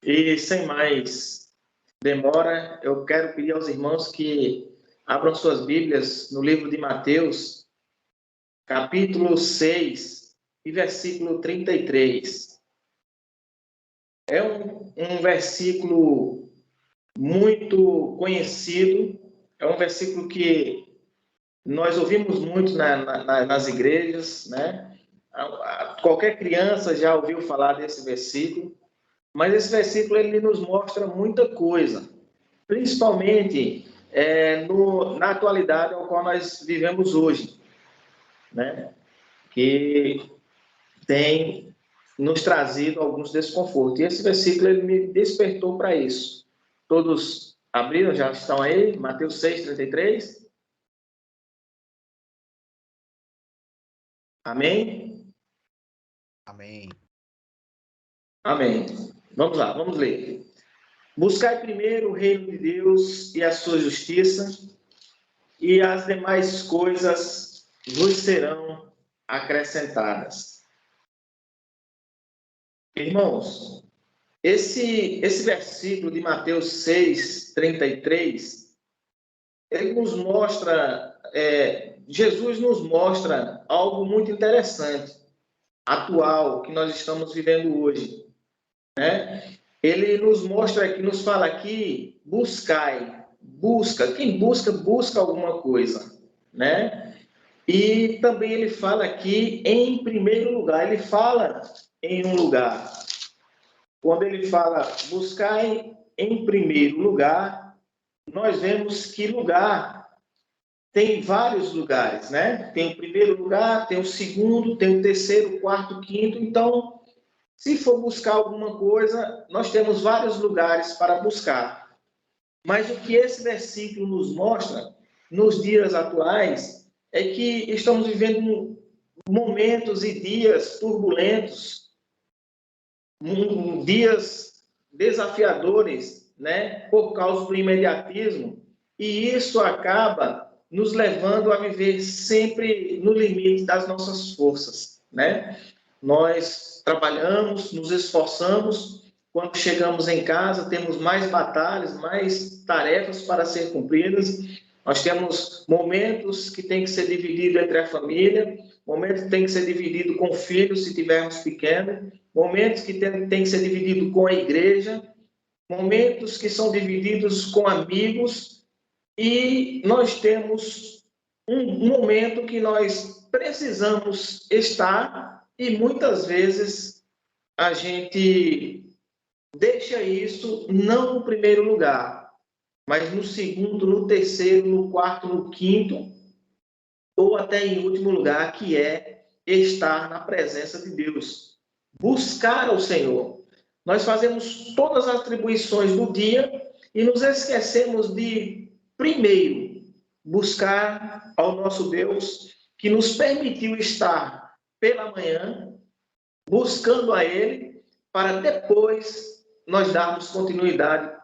E sem mais demora, eu quero pedir aos irmãos que abram suas Bíblias no livro de Mateus, capítulo 6 e versículo 33. É um versículo muito conhecido, é um versículo que nós ouvimos muito nas igrejas, né? Qualquer criança já ouviu falar desse versículo, mas esse versículo ele nos mostra muita coisa, principalmente na atualidade ao qual nós vivemos hoje, né? Que tem nos trazido alguns desconfortos. E esse versículo ele me despertou para isso. Todos abriram, já estão aí? Mateus 6:33. Amém? Amém. Amém. Vamos lá, vamos ler. Buscai primeiro o reino de Deus e a sua justiça, e as demais coisas vos serão acrescentadas. Irmãos, esse versículo de Mateus 6:33, ele nos mostra, Jesus nos mostra algo muito interessante, atual, que nós estamos vivendo hoje, né? Ele nos mostra aqui, nos fala aqui, buscai, busca, quem busca, busca alguma coisa, né? E também ele fala aqui em primeiro lugar, ele fala em um lugar. Quando ele fala buscai em primeiro lugar, nós vemos que lugar tem vários lugares, né? Tem o primeiro lugar, tem o segundo, tem o terceiro, quarto, quinto. Então, se for buscar alguma coisa, nós temos vários lugares para buscar. Mas o que esse versículo nos mostra, nos dias atuais, é que estamos vivendo momentos e dias turbulentos, dias desafiadores, né, por causa do imediatismo, e isso acaba nos levando a viver sempre no limite das nossas forças, né? Nós trabalhamos, nos esforçamos, quando chegamos em casa temos mais batalhas, mais tarefas para ser cumpridas. Nós temos momentos que tem que ser dividido entre a família, momentos que tem que ser dividido com filhos, se tivermos pequenos, momentos que tem que ser dividido com a igreja, momentos que são divididos com amigos, e nós temos um momento que nós precisamos estar, e muitas vezes a gente deixa isso não no primeiro lugar, mas no segundo, no terceiro, no quarto, no quinto, ou até em último lugar, que é estar na presença de Deus, buscar ao Senhor. Nós fazemos todas as atribuições do dia e nos esquecemos de, primeiro, buscar ao nosso Deus, que nos permitiu estar pela manhã, buscando a Ele, para depois nós darmos continuidade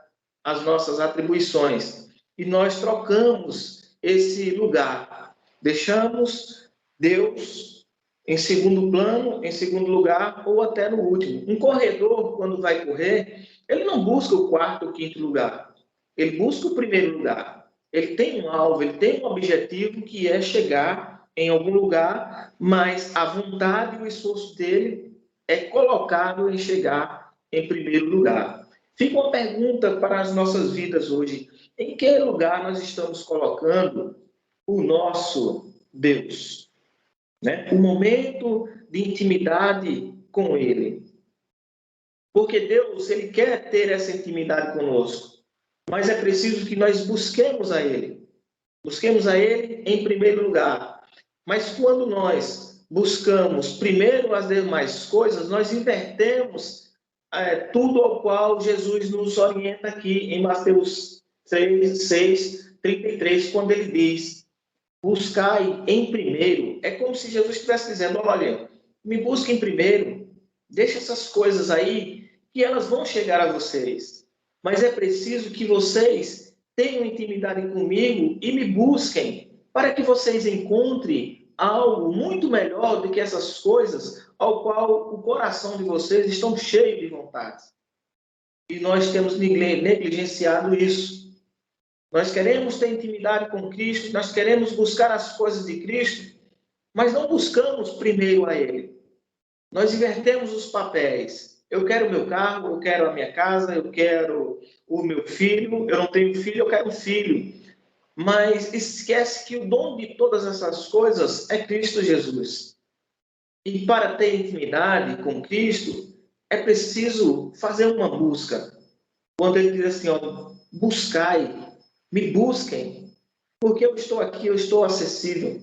às nossas atribuições. E nós trocamos esse lugar. Deixamos Deus em segundo plano, em segundo lugar, ou até no último. Um corredor, quando vai correr, ele não busca o quarto ou quinto lugar. Ele busca o primeiro lugar. Ele tem um alvo, ele tem um objetivo, que é chegar em algum lugar, mas a vontade e o esforço dele é colocado em chegar em primeiro lugar. Fica uma pergunta para as nossas vidas hoje. Em que lugar nós estamos colocando o nosso Deus? Né? O momento de intimidade com Ele. Porque Deus, Ele quer ter essa intimidade conosco. Mas é preciso que nós busquemos a Ele. Busquemos a Ele em primeiro lugar. Mas quando nós buscamos primeiro as demais coisas, nós invertemos tudo ao qual Jesus nos orienta aqui em Mateus 6:33, quando ele diz: buscai em primeiro. É como se Jesus estivesse dizendo: olha, me busquem primeiro, deixa essas coisas aí, que elas vão chegar a vocês. Mas é preciso que vocês tenham intimidade comigo e me busquem, para que vocês encontrem algo muito melhor do que essas coisas, ao qual o coração de vocês estão cheio de vontade. e nós temos negligenciado isso. Nós queremos ter intimidade com Cristo, nós queremos buscar as coisas de Cristo, mas não buscamos primeiro a Ele. Nós invertemos os papéis. Eu quero o meu carro, eu quero a minha casa, eu quero o meu filho. Eu não tenho filho, eu quero um filho. Mas esquece que o dono de todas essas coisas é Cristo Jesus. E para ter intimidade com Cristo, é preciso fazer uma busca. Quando ele diz assim, ó, buscai, me busquem, porque eu estou aqui, eu estou acessível.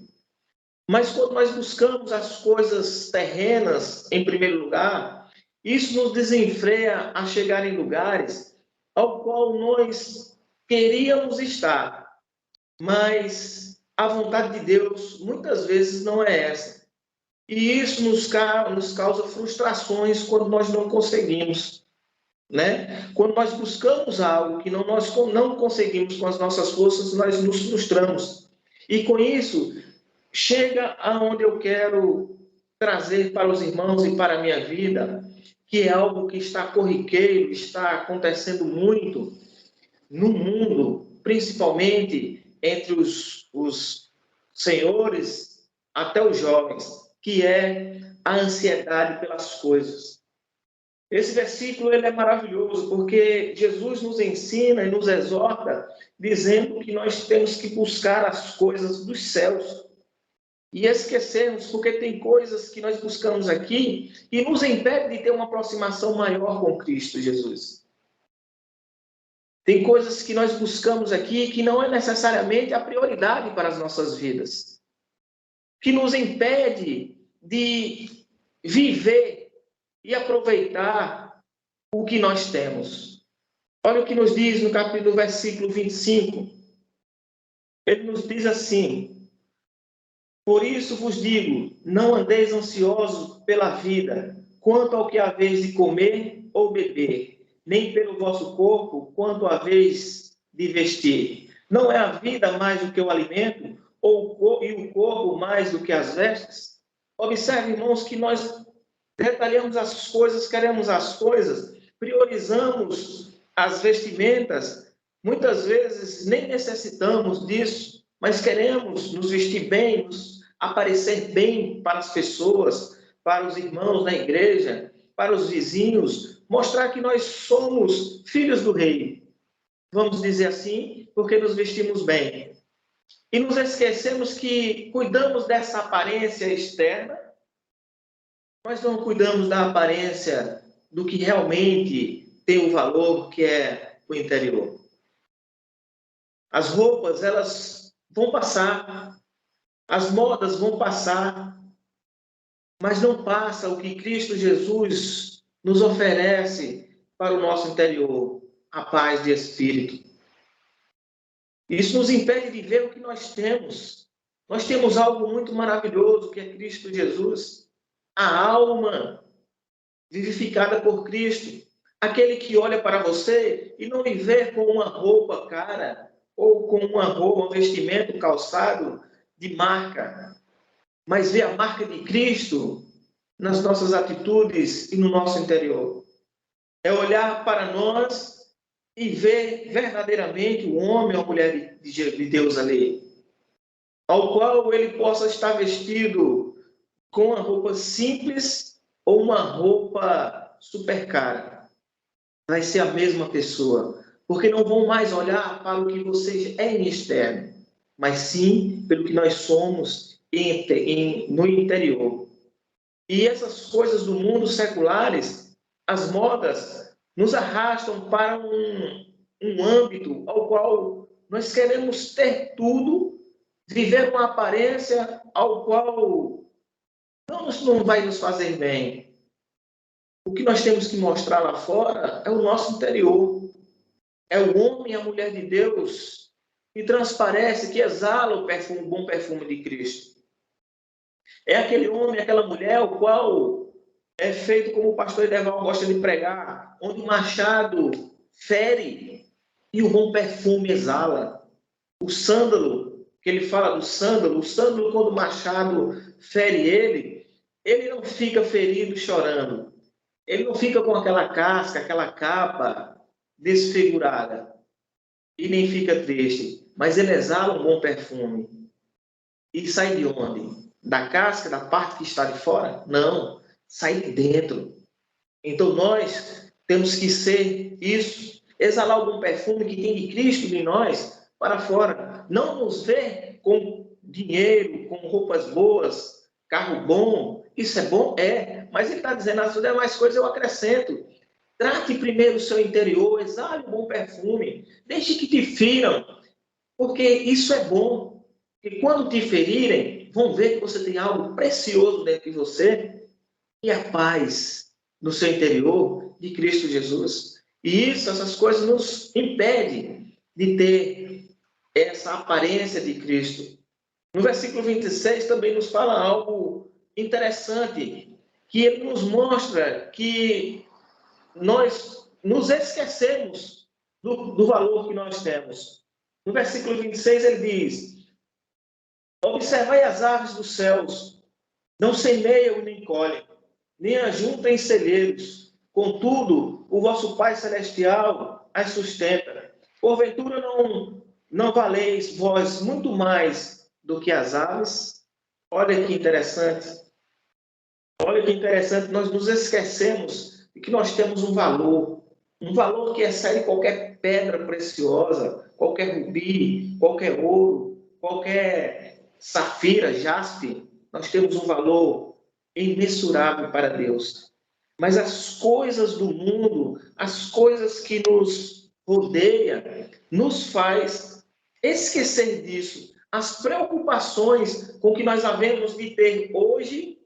Mas quando nós buscamos as coisas terrenas em primeiro lugar, isso nos desenfreia a chegar em lugares ao qual nós queríamos estar. Mas a vontade de Deus muitas vezes não é essa. E isso nos causa frustrações quando nós não conseguimos. Né? Quando nós buscamos algo que nós não conseguimos com as nossas forças, nós nos frustramos. E com isso, chega aonde eu quero trazer para os irmãos e para a minha vida, que é algo que está corriqueiro, está acontecendo muito no mundo, principalmente entre os senhores até os jovens, que é a ansiedade pelas coisas. Esse versículo ele é maravilhoso, porque Jesus nos ensina e nos exorta, dizendo que nós temos que buscar as coisas dos céus. E esquecemos, porque tem coisas que nós buscamos aqui e nos impede de ter uma aproximação maior com Cristo Jesus. Tem coisas que nós buscamos aqui que não é necessariamente a prioridade para as nossas vidas, que nos impede de viver e aproveitar o que nós temos. Olha o que nos diz no capítulo versículo 25. Ele nos diz assim: por isso vos digo, não andeis ansiosos pela vida, quanto ao que haveis de comer ou beber, nem pelo vosso corpo, quanto haveis de vestir. Não é a vida mais do que o alimento, e o corpo mais do que as vestes? Observe, irmãos, que nós detalhamos as coisas, queremos as coisas, priorizamos as vestimentas, muitas vezes nem necessitamos disso, mas queremos nos vestir bem, nos aparecer bem para as pessoas, para os irmãos da igreja, para os vizinhos, mostrar que nós somos filhos do rei. Vamos dizer assim, porque nos vestimos bem. E nos esquecemos que cuidamos dessa aparência externa, mas não cuidamos da aparência do que realmente tem o valor, que é o interior. As roupas, elas vão passar, as modas vão passar, mas não passa o que Cristo Jesus nos oferece para o nosso interior, a paz de espírito. Isso nos impede de ver o que nós temos. Nós temos algo muito maravilhoso, que é Cristo Jesus. A alma vivificada por Cristo. Aquele que olha para você e não lhe vê com uma roupa cara ou com uma roupa, um vestimento calçado de marca, mas vê a marca de Cristo nas nossas atitudes e no nosso interior. É olhar para nós e ver verdadeiramente o homem ou a mulher de Deus ali, ao qual ele possa estar vestido com uma roupa simples ou uma roupa super cara. Vai ser a mesma pessoa, porque não vão mais olhar para o que você é em externo, mas sim pelo que nós somos no interior. E essas coisas do mundo seculares, as modas, nos arrastam para um âmbito ao qual nós queremos ter tudo, viver uma aparência ao qual não vai nos fazer bem. O que nós temos que mostrar lá fora é o nosso interior. É o homem e a mulher de Deus que transparece, que exala o bom perfume de Cristo. É aquele homem, aquela mulher, o qual é feito como o pastor Edeval gosta de pregar, onde o machado fere e o bom perfume exala. O sândalo, que ele fala do sândalo, o sândalo, quando o machado fere ele não fica ferido chorando. Ele não fica com aquela casca, aquela capa desfigurada e nem fica triste, mas ele exala um bom perfume. E sai de onde? Da casca, da parte que está de fora? Não, sai de dentro. Então nós temos que ser isso, exalar algum perfume que tem de Cristo em nós para fora. Não nos ver com dinheiro, com roupas boas, carro bom. Isso é bom? É. Mas ele está dizendo, as demais coisas eu acrescento. Trate primeiro o seu interior, exale um bom perfume. Deixe que te firam, porque isso é bom. E quando te ferirem, vão ver que você tem algo precioso dentro de você e a paz no seu interior de Cristo Jesus. E isso, essas coisas nos impedem de ter essa aparência de Cristo. No versículo 26 também nos fala algo interessante, que ele nos mostra que nós nos esquecemos do valor que nós temos. No versículo 26 ele diz: observai as aves dos céus, não semeiam nem colhem, nem ajuntam em celeiros. Contudo, o vosso Pai Celestial as sustenta. Porventura não valeis vós muito mais do que as aves? Olha que interessante. Olha que interessante, nós nos esquecemos de que nós temos um valor que excede qualquer pedra preciosa, qualquer rubi, qualquer ouro, qualquer safira, jaspe. Nós temos um valor imensurável para Deus. Mas as coisas do mundo, as coisas que nos rodeiam, nos faz esquecer disso. As preocupações com que nós havemos de ter hoje,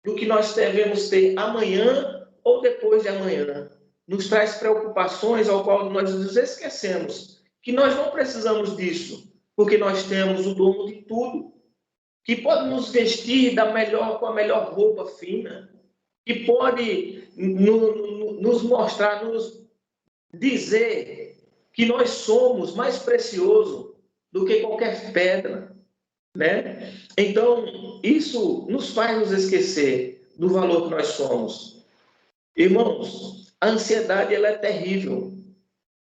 do que nós devemos ter amanhã ou depois de amanhã, nos traz preocupações ao qual nós nos esquecemos que nós não precisamos disso, porque nós temos o dono de tudo, que pode nos vestir com a melhor roupa fina, que pode nos mostrar, nos dizer que nós somos mais preciosos do que qualquer pedra, né? Então, isso nos faz nos esquecer do valor que nós somos. Irmãos, a ansiedade ela é terrível.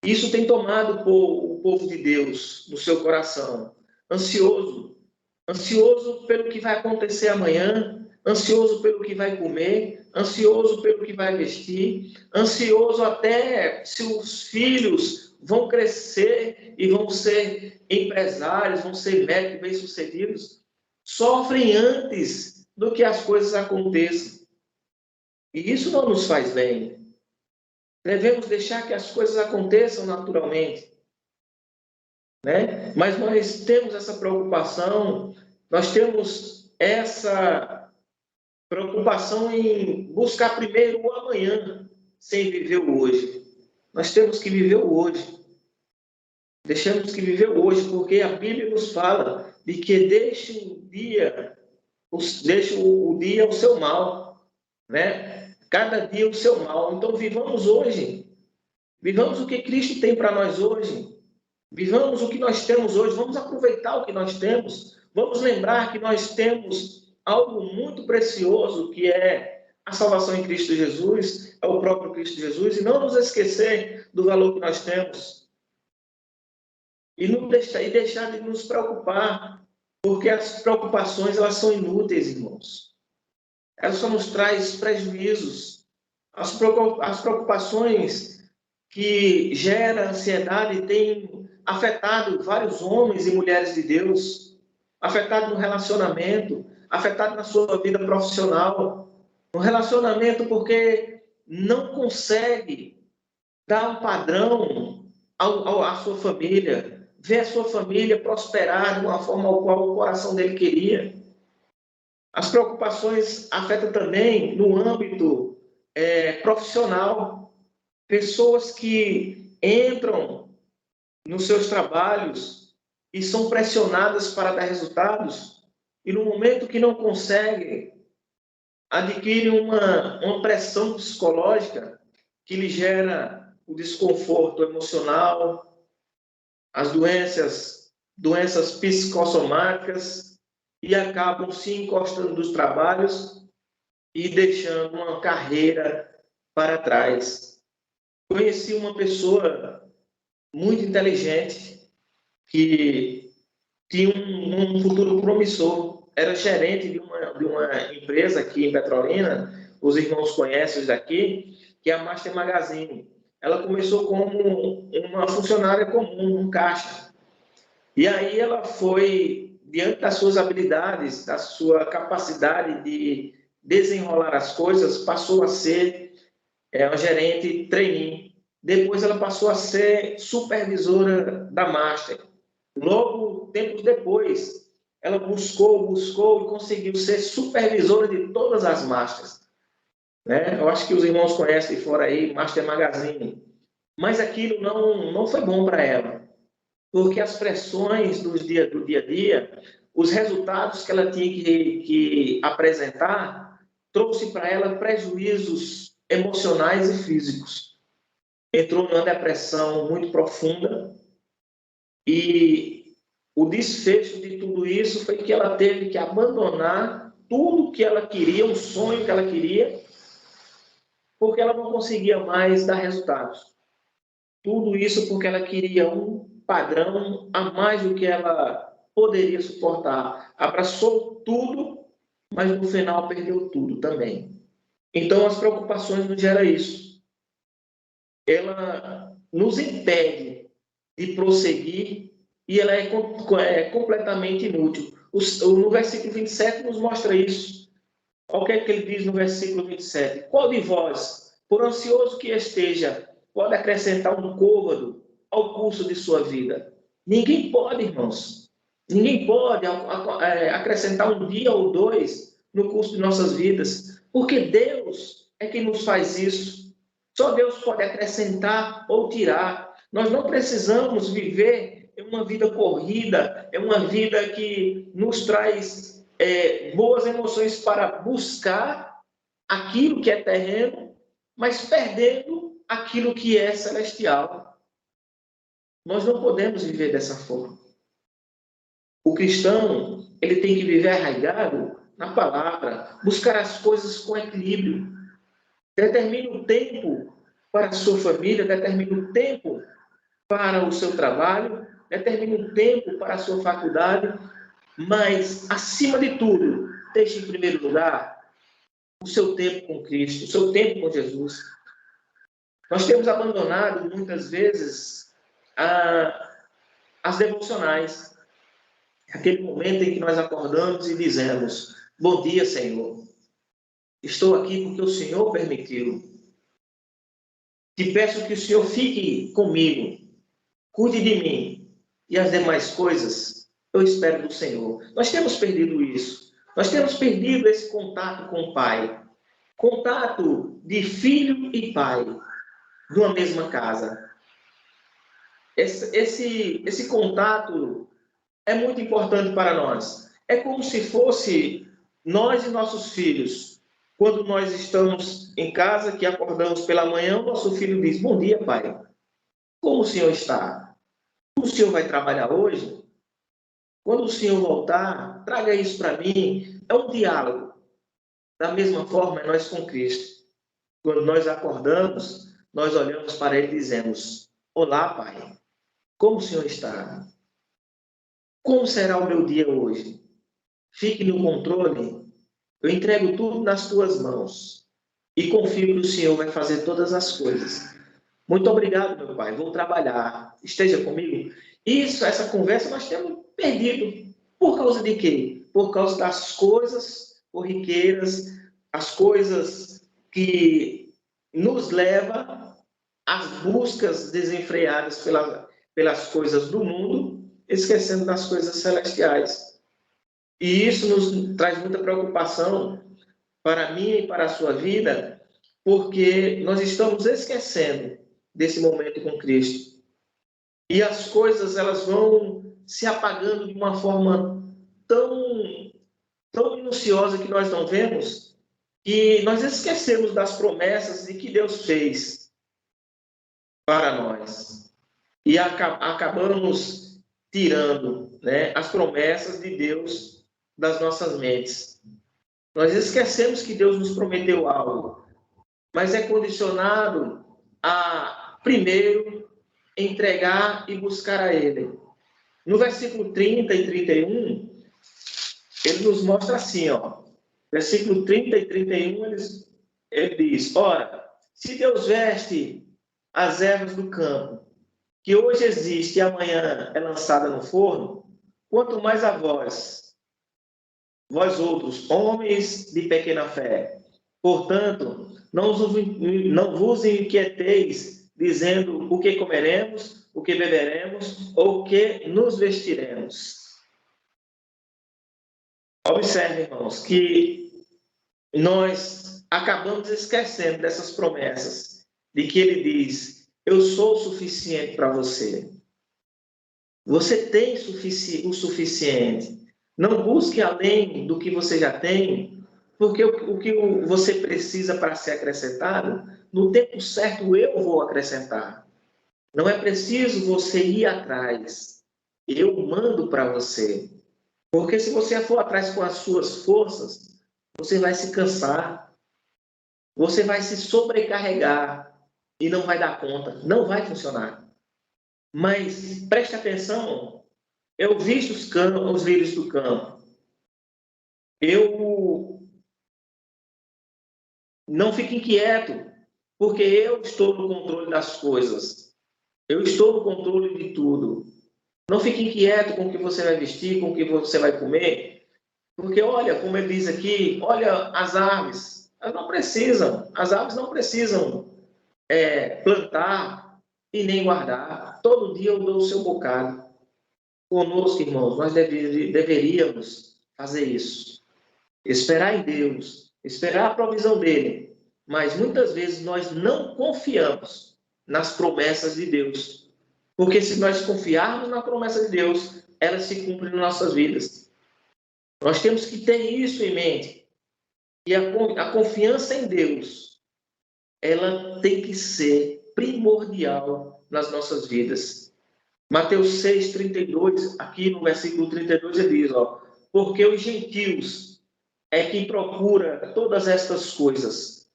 Isso tem tomado o povo de Deus no seu coração. Ansioso pelo que vai acontecer amanhã, ansioso pelo que vai comer, ansioso pelo que vai vestir, ansioso até se os filhos vão crescer e vão ser empresários, vão ser médicos bem-sucedidos, sofrem antes do que as coisas aconteçam. E isso não nos faz bem. Devemos deixar que as coisas aconteçam naturalmente, né? Mas nós temos essa preocupação, nós temos essa preocupação em buscar primeiro o amanhã, sem viver o hoje. Nós temos que viver o hoje. Deixamos que viver o hoje, porque a Bíblia nos fala de que deixe o dia o seu mal, né? Cada dia o seu mal. Então vivamos hoje. Vivamos o que Cristo tem para nós hoje. Vivamos o que nós temos hoje. Vamos aproveitar o que nós temos. Vamos lembrar que nós temos algo muito precioso, que é a salvação em Cristo Jesus, é o próprio Cristo Jesus, e não nos esquecer do valor que nós temos. E deixar de nos preocupar, porque as preocupações elas são inúteis, irmãos. Elas só nos trazem prejuízos. As preocupações que geram ansiedade têm afetado vários homens e mulheres de Deus, afetado no relacionamento, afetado na sua vida profissional, no relacionamento porque não consegue dar um padrão à sua família, ver a sua família prosperar de uma forma ao qual o coração dele queria. As preocupações afetam também no âmbito profissional. Pessoas que entram nos seus trabalhos e são pressionadas para dar resultados, e no momento que não conseguem, adquirem uma pressão psicológica que lhe gera o desconforto emocional, as doenças psicossomáticas, e acabam se encostando dos trabalhos e deixando uma carreira para trás. conheci uma pessoa muito inteligente que tinha um futuro promissor. Era gerente de uma empresa aqui em Petrolina, os irmãos conhecem daqui, que é a Master Magazine. Ela começou como uma funcionária comum, um caixa. E aí ela foi, diante das suas habilidades, da sua capacidade de desenrolar as coisas, passou a ser uma gerente trainee. Depois ela passou a ser supervisora da Master. Logo, tempos depois, ela buscou e conseguiu ser supervisora de todas as Masters. Né? Eu acho que os irmãos conhecem de fora aí, Master Magazine. Mas aquilo não foi bom para ela, porque as pressões do dia a dia, os resultados que ela tinha que apresentar, trouxe para ela prejuízos emocionais e físicos. Entrou numa depressão muito profunda e o desfecho de tudo isso foi que ela teve que abandonar tudo que ela queria, um sonho que ela queria, porque ela não conseguia mais dar resultados. Tudo isso porque ela queria um padrão a mais do que ela poderia suportar. Abraçou tudo, mas no final perdeu tudo também. Então as preocupações nos geram isso. Ela nos impede de prosseguir e ela é completamente inútil. No versículo 27 nos mostra isso. Olha o que é que ele diz no versículo 27. Qual de vós, por ansioso que esteja, pode acrescentar um côvado ao curso de sua vida? Ninguém pode, irmãos. Ninguém pode acrescentar um dia ou dois no curso de nossas vidas, porque Deus é quem nos faz isso. Só Deus pode acrescentar ou tirar. Nós não precisamos viver uma vida corrida, é uma vida que nos traz boas emoções para buscar aquilo que é terreno, mas perdendo aquilo que é celestial. Nós não podemos viver dessa forma. O cristão, ele tem que viver arraigado na palavra, buscar as coisas com equilíbrio. Determine o tempo para a sua família, determine o tempo para o seu trabalho, determine o tempo para a sua faculdade, mas, acima de tudo, deixe em primeiro lugar o seu tempo com Cristo, o seu tempo com Jesus. Nós temos abandonado, muitas vezes, as devocionais. Aquele momento em que nós acordamos e dizemos: bom dia, Senhor. Estou aqui porque o Senhor permitiu. Te peço que o Senhor fique comigo, cuide de mim, e as demais coisas eu espero do Senhor. Nós temos perdido isso. Nós temos perdido esse contato com o Pai. Contato de filho e pai, de uma mesma casa. Esse contato é muito importante para nós. É como se fosse nós e nossos filhos. Quando nós estamos em casa, que acordamos pela manhã, o nosso filho diz: bom dia, pai. Como o senhor está? O senhor vai trabalhar hoje? Quando o senhor voltar, traga isso para mim. É um diálogo. Da mesma forma, é nós com Cristo. Quando nós acordamos, nós olhamos para Ele e dizemos: olá, pai. Como o senhor está? Como será o meu dia hoje? Fique no controle. Eu entrego tudo nas tuas mãos. E confio que o Senhor vai fazer todas as coisas. Muito obrigado, meu pai. Vou trabalhar. Esteja comigo. Essa conversa nós temos perdido. Por causa de quê? Por causa das coisas corriqueiras, as coisas que nos levam às buscas desenfreadas pelas coisas do mundo, esquecendo das coisas celestiais. E isso nos traz muita preocupação para mim e para a sua vida, porque nós estamos esquecendo desse momento com Cristo. E as coisas, elas vão se apagando de uma forma tão minuciosa que nós não vemos, e nós esquecemos das promessas de que Deus fez para nós. E acabamos tirando, né, as promessas de Deus das nossas mentes. Nós esquecemos que Deus nos prometeu algo, mas é condicionado a primeiro entregar e buscar a Ele. No versículo 30 e 31, ele nos mostra assim, ó. Versículo 30 e 31, ele diz: ora, se Deus veste as ervas do campo, que hoje existe e amanhã é lançada no forno, quanto mais a vós outros, homens de pequena fé. Portanto, não vos inquieteis, dizendo o que comeremos, o que beberemos, ou o que nos vestiremos. Observe, irmãos, que nós acabamos esquecendo dessas promessas, de que ele diz: eu sou suficiente para você. Você tem o suficiente. Não busque além do que você já tem, porque o que você precisa para ser acrescentado, no tempo certo eu vou acrescentar. Não é preciso você ir atrás. Eu mando para você. Porque se você for atrás com as suas forças, você vai se cansar. Você vai se sobrecarregar e não vai dar conta. Não vai funcionar. Mas preste atenção. Eu visto os lírios do campo. Eu não fico inquieto, porque eu estou no controle das coisas. Eu estou no controle de tudo. Não fique inquieto com o que você vai vestir, com o que você vai comer, porque olha, como ele diz aqui, olha as aves, elas não precisam, as aves não precisam plantar e nem guardar. Todo dia eu dou o seu bocado. Conosco, irmãos, nós deveríamos fazer isso. Esperar em Deus, esperar a provisão dele. Mas muitas vezes nós não confiamos nas promessas de Deus. Porque se nós confiarmos na promessa de Deus, elas se cumprem nas nossas vidas. Nós temos que ter isso em mente. E a confiança em Deus, ela tem que ser primordial nas nossas vidas. Mateus 6:32, aqui no versículo 32, ele diz, ó, porque os gentios é quem procura todas estas coisas,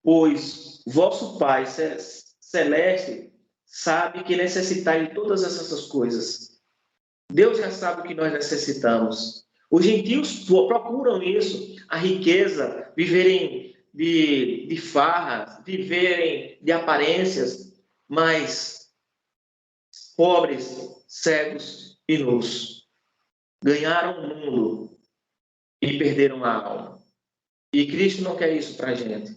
pois vosso Pai celeste sabe que necessitai de todas essas coisas. Deus já sabe o que nós necessitamos. Os gentios procuram isso, a riqueza, viverem de farra, viverem de aparências, mas pobres, cegos e nus. Ganharam o mundo e perderam a alma. E Cristo não quer isso para a gente.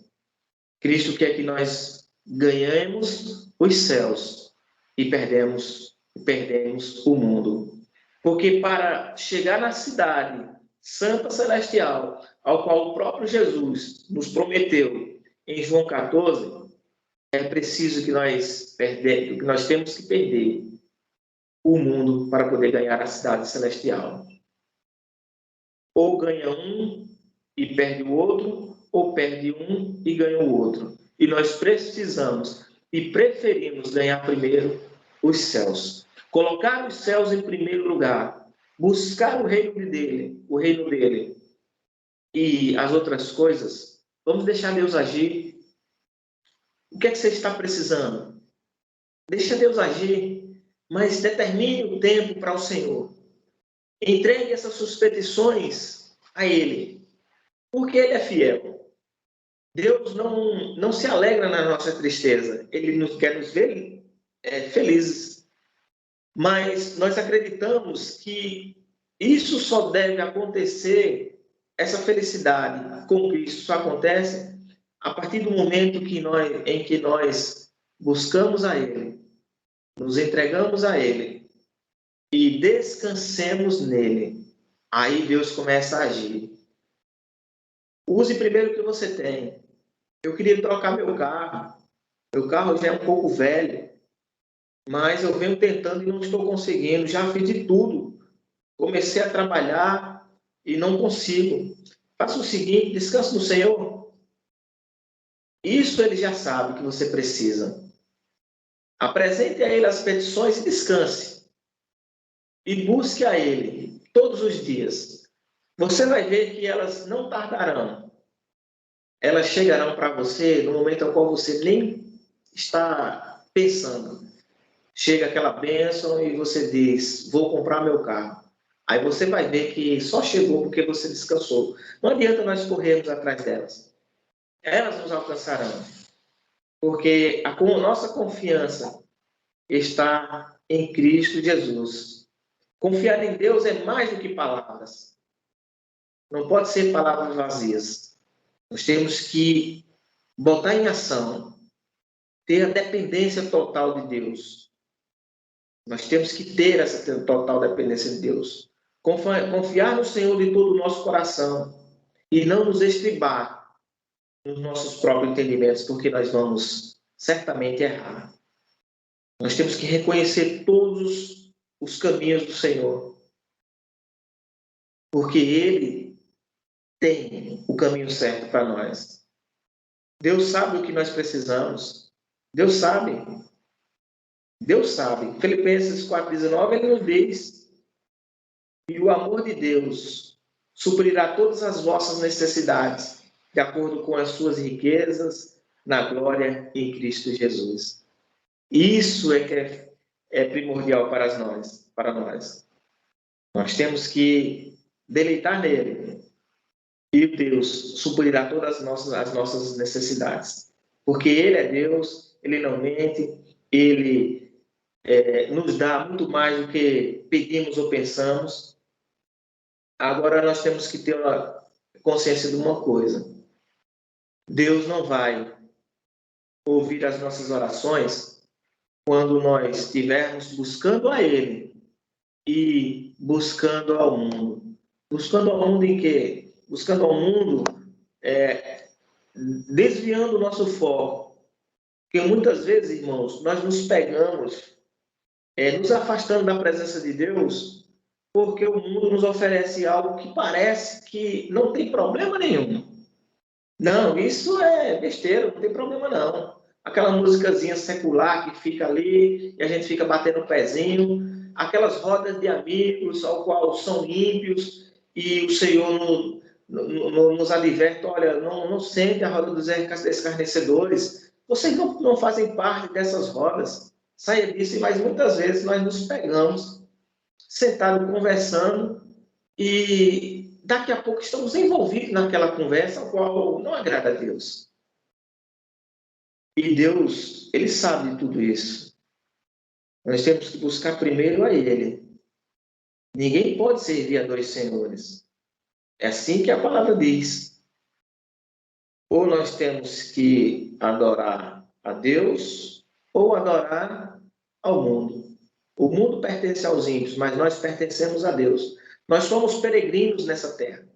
Cristo quer que nós ganhemos os céus e perdemos o mundo. Porque para chegar na cidade santa celestial, ao qual o próprio Jesus nos prometeu em João 14, é preciso que nós temos que perder o mundo para poder ganhar a cidade celestial. Ou ganha um e perde o outro, ou perde um e ganha o outro. E nós precisamos e preferimos ganhar primeiro os céus. Colocar os céus em primeiro lugar. Buscar o reino dele. E as outras coisas, vamos deixar Deus agir. O que é que você está precisando? Deixa Deus agir, mas determine o tempo para o Senhor. Entregue essas suas petições a Ele, porque Ele é fiel. Deus não se alegra na nossa tristeza. Ele quer nos ver felizes. Mas nós acreditamos que isso só deve acontecer, essa felicidade com Cristo só acontece a partir do momento em que nós buscamos a Ele, nos entregamos a Ele e descansemos nele. Aí Deus começa a agir. Use primeiro o que você tem. Eu queria trocar meu carro. Meu carro já é um pouco velho, mas eu venho tentando e não estou conseguindo. Já fiz de tudo. Comecei a trabalhar e não consigo. Faça o seguinte, descanse no Senhor. Isso Ele já sabe que você precisa. Apresente a Ele as petições e descanse. E busque a Ele todos os dias. Você vai ver que elas não tardarão. Elas chegarão para você no momento ao qual você nem está pensando. Chega aquela bênção e você diz, vou comprar meu carro. Aí você vai ver que só chegou porque você descansou. Não adianta nós corrermos atrás delas. Elas nos alcançarão. Porque a nossa confiança está em Cristo Jesus. Confiar em Deus é mais do que palavras. Não pode ser palavras vazias. Nós temos que botar em ação, ter a dependência total de Deus. Nós temos que ter essa total dependência de Deus. Confiar no Senhor de todo o nosso coração e não nos estribar nos nossos próprios entendimentos, porque nós vamos certamente errar. Nós temos que reconhecer todos os caminhos do Senhor, porque Ele tem o caminho certo para nós. Deus sabe o que nós precisamos. Deus sabe. Deus sabe. Filipenses 4,19, Ele nos diz: e o amor de Deus suprirá todas as vossas necessidades, de acordo com as suas riquezas, na glória em Cristo Jesus. Isso é que é primordial para nós. Nós temos que deleitar nele. E Deus suprirá todas as nossas necessidades. Porque Ele é Deus, Ele não mente, Ele nos dá muito mais do que pedimos ou pensamos. Agora nós temos que ter uma consciência de uma coisa. Deus não vai ouvir as nossas orações quando nós estivermos buscando a Ele e buscando ao mundo. Buscando ao mundo em quê? Buscando ao mundo, desviando o nosso foco. Porque muitas vezes, irmãos, nós nos pegamos, nos afastando da presença de Deus, porque o mundo nos oferece algo que parece que não tem problema nenhum. Não, isso é besteira, não tem problema não. Aquela musicazinha secular que fica ali e a gente fica batendo o pezinho, aquelas rodas de amigos ao qual são ímpios e o Senhor nos adverte, olha, não sente a roda dos escarnecedores. Vocês não fazem parte dessas rodas. Saia disso, mas muitas vezes nós nos pegamos sentados conversando e daqui a pouco estamos envolvidos naquela conversa a qual não agrada a Deus. E Deus, Ele sabe de tudo isso. Nós temos que buscar primeiro a Ele. Ninguém pode servir a dois senhores. É assim que a palavra diz. Ou nós temos que adorar a Deus, ou adorar ao mundo. O mundo pertence aos ímpios, mas nós pertencemos a Deus. Nós somos peregrinos nessa terra.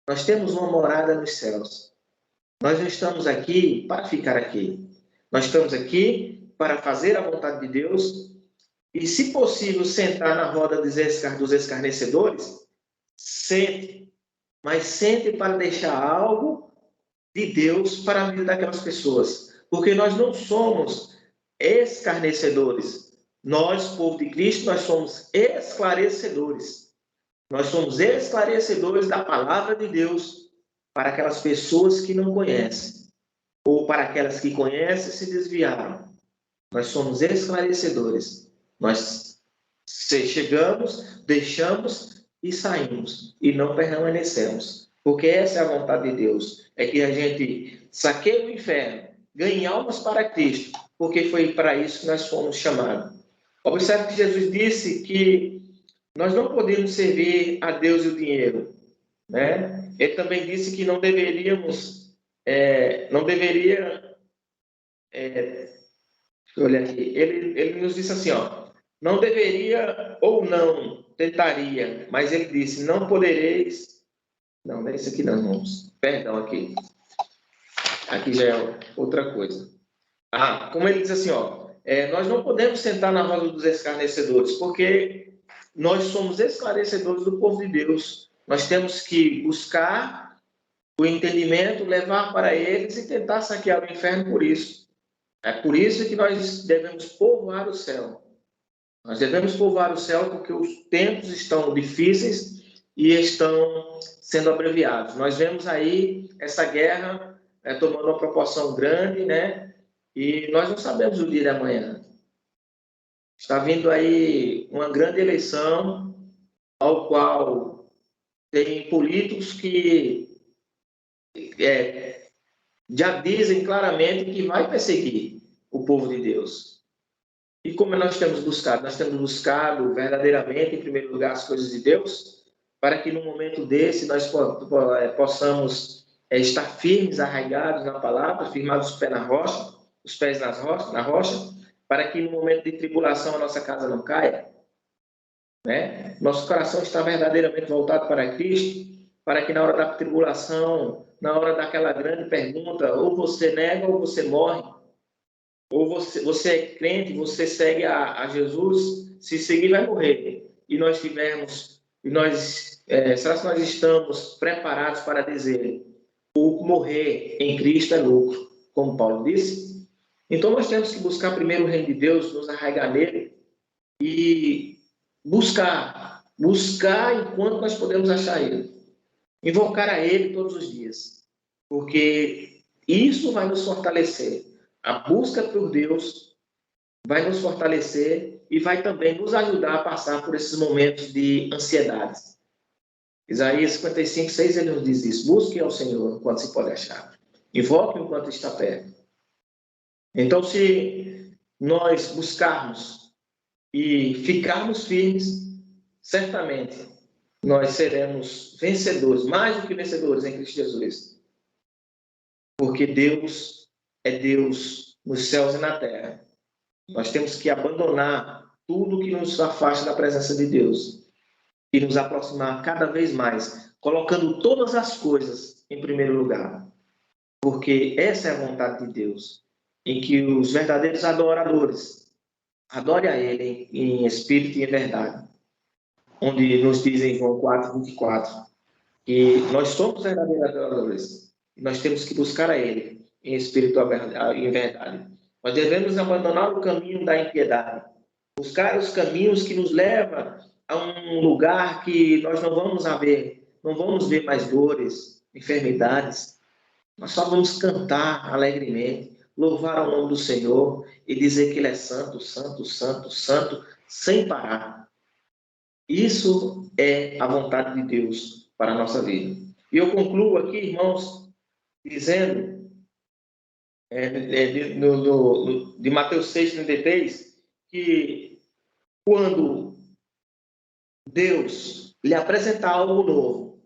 Nós temos uma morada nos céus. Nós não estamos aqui para ficar aqui. Nós estamos aqui para fazer a vontade de Deus e, se possível, sentar na roda dos escarnecedores. Sente, mas sente para deixar algo de Deus para a vida daquelas pessoas. Porque nós não somos escarnecedores. Nós, povo de Cristo, nós somos esclarecedores. Nós somos esclarecedores da palavra de Deus para aquelas pessoas que não conhecem, ou para aquelas que conhecem e se desviaram. Nós somos esclarecedores. Nós chegamos, deixamos e saímos, e não permanecemos. Porque essa é a vontade de Deus, é que a gente saqueie o inferno, ganhe almas para Cristo, porque foi para isso que nós fomos chamados. Observe que Jesus disse que nós não podemos servir a Deus e o dinheiro, né? Ele também disse que não deveríamos, deixa eu olhar aqui, ele nos disse assim, ó, não deveria ou não tentaria, mas ele disse, não podereis, não é isso aqui não, irmãos, perdão aqui já é outra coisa. Como ele diz assim, ó, nós não podemos sentar na roda dos escarnecedores, porque nós somos esclarecedores do povo de Deus. Nós temos que buscar o entendimento, levar para eles e tentar saquear o inferno por isso. É por isso que nós devemos povoar o céu. Nós devemos povoar o céu porque os tempos estão difíceis e estão sendo abreviados. Nós vemos aí essa guerra tomando uma proporção grande, né? E nós não sabemos o dia de amanhã. Está vindo aí uma grande eleição, ao qual tem políticos que já dizem claramente que vai perseguir o povo de Deus. E como nós temos buscado? Nós temos buscado verdadeiramente, em primeiro lugar, as coisas de Deus, para que no momento desse nós possamos estar firmes, arraigados na palavra, firmados os pés na rocha, os pés na rocha, para que no momento de tribulação a nossa casa não caia, né? Nosso coração está verdadeiramente voltado para Cristo, para que na hora da tribulação, na hora daquela grande pergunta, ou você nega ou você morre, ou você é crente, você segue a Jesus, se seguir vai morrer. E nós será que nós estamos preparados para dizer o morrer em Cristo é lucro, como Paulo disse? Então nós temos que buscar primeiro o reino de Deus, nos arraigar nele e buscar enquanto nós podemos achar ele. Invocar a ele todos os dias, porque isso vai nos fortalecer. A busca por Deus vai nos fortalecer e vai também nos ajudar a passar por esses momentos de ansiedade. Isaías 55, 6, ele nos diz isso. Busque ao Senhor enquanto se pode achar. Invoque enquanto está perto. Então, se nós buscarmos e ficarmos firmes, certamente nós seremos vencedores, mais do que vencedores em Cristo Jesus. Porque Deus é Deus nos céus e na terra. Nós temos que abandonar tudo que nos afasta da presença de Deus e nos aproximar cada vez mais, colocando todas as coisas em primeiro lugar. Porque essa é a vontade de Deus, em que os verdadeiros adoradores adorem a Ele em espírito e em verdade. Onde nos diz em João 4, 24, que nós somos verdadeiros adoradores e nós temos que buscar a Ele em espírito e em verdade. Nós devemos abandonar o caminho da impiedade, buscar os caminhos que nos levam a um lugar que nós não vamos ver mais dores, enfermidades. Nós só vamos cantar alegremente, louvar ao nome do Senhor e dizer que Ele é santo, santo, santo, santo, sem parar. Isso é a vontade de Deus para a nossa vida. E eu concluo aqui, irmãos, dizendo de Mateus 6,33, que quando Deus lhe apresentar algo novo,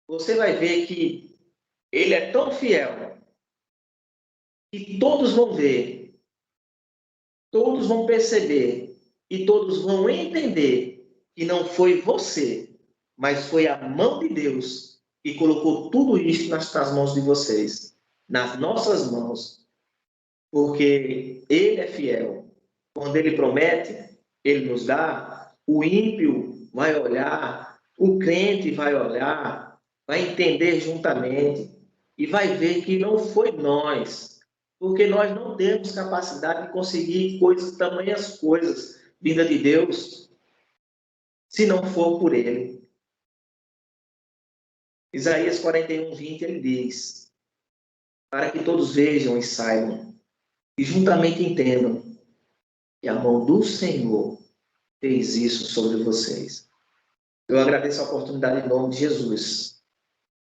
você vai ver que Ele é tão fiel que todos vão ver, todos vão perceber e todos vão entender que não foi você, mas foi a mão de Deus que colocou tudo isso nas mãos de vocês, nas nossas mãos, porque Ele é fiel. Quando Ele promete, Ele nos dá. O ímpio vai olhar, o crente vai olhar, vai entender juntamente e vai ver que não foi nós, porque nós não temos capacidade de conseguir tamanhas coisas vinda de Deus, se não for por Ele. Isaías 41, 20, ele diz: para que todos vejam e saibam, e juntamente entendam que a mão do Senhor fez isso sobre vocês. Eu agradeço a oportunidade em nome de Jesus.